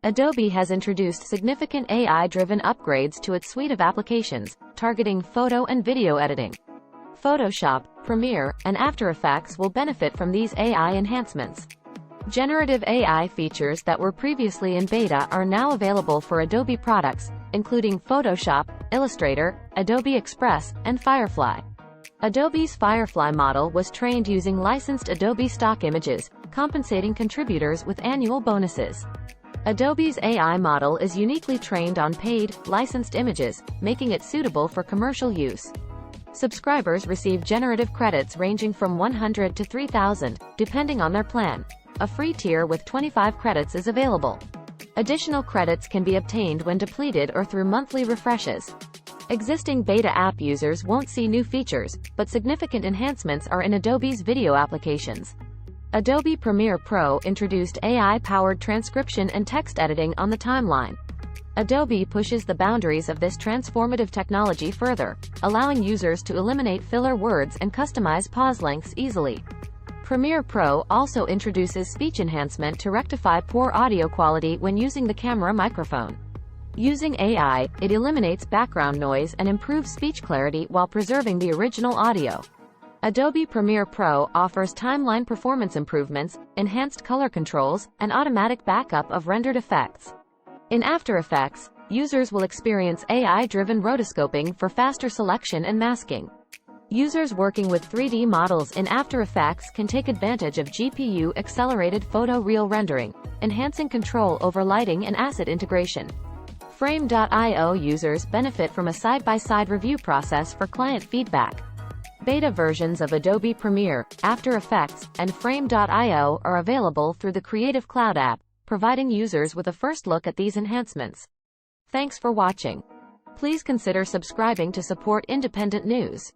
Adobe has introduced significant AI-driven upgrades to its suite of applications, targeting photo and video editing. Photoshop, Premiere, and After Effects will benefit from these AI enhancements. Generative AI features that were previously in beta are now available for Adobe products, including Photoshop, Illustrator, Adobe Express, and Firefly. Adobe's Firefly model was trained using licensed Adobe stock images, compensating contributors with annual bonuses. Adobe's AI model is uniquely trained on paid, licensed images, making it suitable for commercial use. Subscribers receive generative credits ranging from 100 to 3,000, depending on their plan. A free tier with 25 credits is available. Additional credits can be obtained when depleted or through monthly refreshes. Existing beta app users won't see new features, but significant enhancements are in Adobe's video applications. Adobe Premiere Pro introduced AI-powered transcription and text editing on the timeline. Adobe pushes the boundaries of this transformative technology further, allowing users to eliminate filler words and customize pause lengths easily. Premiere Pro also introduces speech enhancement to rectify poor audio quality when using the camera microphone. Using AI, it eliminates background noise and improves speech clarity while preserving the original audio. Adobe Premiere Pro offers timeline performance improvements, enhanced color controls, and automatic backup of rendered effects. In After Effects, users will experience AI-driven rotoscoping for faster selection and masking. Users working with 3D models in After Effects can take advantage of GPU-accelerated photoreal rendering, enhancing control over lighting and asset integration. Frame.io users benefit from a side-by-side review process for client feedback. Beta versions of Adobe Premiere, After Effects, and Frame.io are available through the Creative Cloud app, providing users with a first look at these enhancements. Thanks for watching. Please consider subscribing to support independent news.